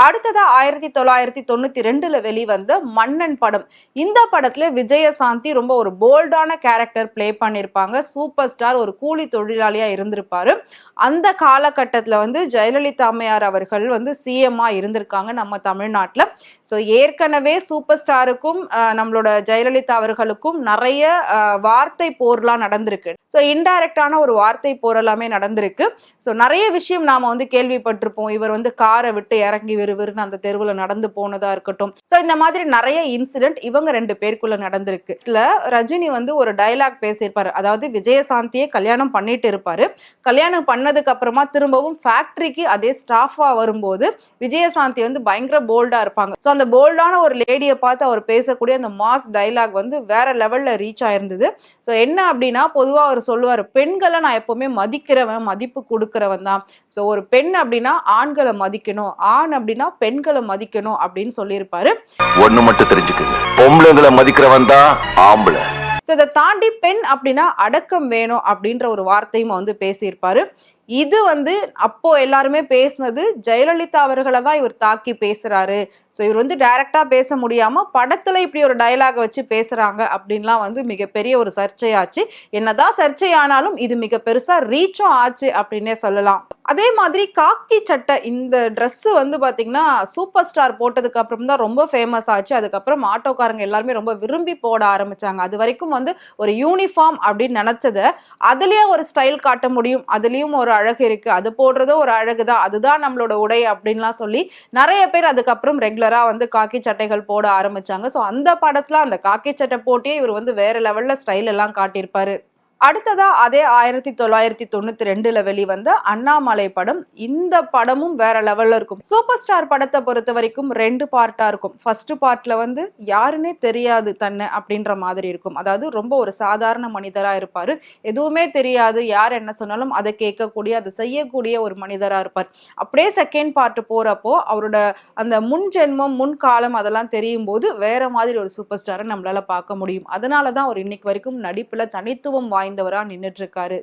அடுத்ததா 1992ல வெளிவந்த மன்னன் படம். இந்த படத்துல விஜயசாந்தி ரொம்ப ஒரு போல்டான கேரக்டர் பிளே பண்ணியிருப்பாங்க. சூப்பர் ஸ்டார் ஒரு கூலி தொழிலாளியா இருந்திருப்பாரு. அந்த காலகட்டத்துல ஜெயலலிதா அம்மையார் அவர்கள் சிஎம்மா இருந்திருக்காங்க நம்ம தமிழ்நாட்டுல. ஸோ ஏற்கனவே சூப்பர் ஸ்டாருக்கும் நம்மளோட ஜெயலலிதா அவர்களுக்கும் நிறைய வார்த்தை போர்லாம் நடந்திருக்கு. ஸோ இன்டைரக்டான ஒரு வார்த்தை போர் எல்லாமே நடந்திருக்கு. ஸோ நிறைய விஷயம் நாம கேள்விப்பட்டிருப்போம். இவர் காரை விட்டு இறங்கி விறுவிறுன்னு அந்த தெருவுல நடந்து போனதா இருக்கட்டும். சோ இந்த மாதிரி நிறைய இன்சிடென்ட் இவங்க 2 பேருக்குள்ள நடந்திருக்கு. இதுல ரஜினி ஒரு டயலாக் பேசியிருப்பாரு. அதாவது விஜயசாந்தியே கல்யாணம் பண்ணிட்டு இருப்பாரு. கல்யாணம் பண்ணதுக்கு அப்புறமா திரும்பவும் ஃபேக்டரிக்கு அதே ஸ்டாஃபா வரும்போது விஜயசாந்தி பயங்கர போல்டா இருப்பாங்க. சோ அந்த போல்டான ஒரு லேடியை பார்த்து அவர் பேசக்கூடிய அந்த மாஸ் டயலாக் வேற லெவல்ல ரீச் ஆயிருந்தது. சோ என்ன அப்படின்னா, பொதுவா அவர் சொல்லுவாரு, பெண்களை நான் எப்பவுமே மதிக்கிறவன், மதிப்பு கொடுக்கிறவன் தான். சோ ஒரு பெண் அப்படின்னா ஆண்களை மதிக்கணும், ஆண் அப்படின்னா பெண்களை மதிக்கணும் அப்படின்னு சொல்லியிருப்பாரு. ஒண்ணு மட்டும் தெரிஞ்சுக்கங்க, பொம்பளைங்களை மதிக்கிறவன் தான் ஆம்பளை. இதை தாண்டி பெண் அப்படின்னா அடக்கம் வேணும் அப்படின்ற ஒரு வார்த்தையும் பேசியிருப்பாரு. இது அப்போ எல்லாருமே பேசினது ஜெயலலிதா அவர்களை தான் இவர் தாக்கி பேசுறாரு. ஸோ இவர் டைரக்டா பேச முடியாம படத்துல இப்படி ஒரு டயலாக வச்சு பேசுறாங்க அப்படின்லாம் மிகப்பெரிய ஒரு சர்ச்சையாச்சு. என்னதான் சர்ச்சையானாலும் இது மிக பெருசா ரீச்சும் ஆச்சு அப்படின்னே சொல்லலாம். அதே மாதிரி காக்கி சட்டை இந்த ட்ரெஸ் பாத்தீங்கன்னா சூப்பர் ஸ்டார் போட்டதுக்கு அப்புறம் தான் ரொம்ப ஃபேமஸ் ஆச்சு. அதுக்கப்புறம் ஆட்டோக்காரங்க எல்லாருமே ரொம்ப விரும்பி போட ஆரம்பிச்சாங்க. அது வரைக்கும் ஒரு யூனிஃபார்ம் அப்படின்னு நினைச்சதை அதுலயே ஒரு ஸ்டைல் காட்ட முடியும், அதுலயும் ஒரு அழகு இருக்கு, அது போடுறதோ ஒரு அழகுதான், அதுதான் நம்மளோட உடை அப்படின்லாம் சொல்லி நிறைய பேர் அதுக்கப்புறம் ரெகுலரா காக்கி சட்டைகள் போட ஆரம்பிச்சாங்க. ஸோ அந்த படத்துல அந்த காக்கி சட்டை போட்டியே இவர் வேற லெவல்ல ஸ்டைல் எல்லாம் காட்டியிருப்பாரு. அடுத்ததா அதே 1992ல வெளிவந்த அண்ணாமலை படம். இந்த படமும் வேற லெவல்ல இருக்கும். சூப்பர் ஸ்டார் படத்தை பொறுத்த வரைக்கும் 2 பார்ட்டா இருக்கும். ஃபர்ஸ்ட் பார்ட்ல யாருன்னே தெரியாது தன்னை அப்படின்ற மாதிரி இருக்கும். அதாவது ரொம்ப ஒரு சாதாரண மனிதரா இருப்பாரு. எதுவுமே தெரியாது, யார் என்ன சொன்னாலும் அதை கேட்கக்கூடிய, அதை செய்யக்கூடிய ஒரு மனிதரா இருப்பார். அப்படியே செகண்ட் பார்ட் போறப்போ அவரோட அந்த முன் ஜென்மம், முன் காலம் அதெல்லாம் தெரியும் போது வேற மாதிரி ஒரு சூப்பர் ஸ்டாரை நம்மளால பார்க்க முடியும். அதனாலதான் அவர் இன்னைக்கு வரைக்கும் நடிப்புல தனித்துவம் வாய்ந்தவரா நின்னுட்டு இருக்காரு.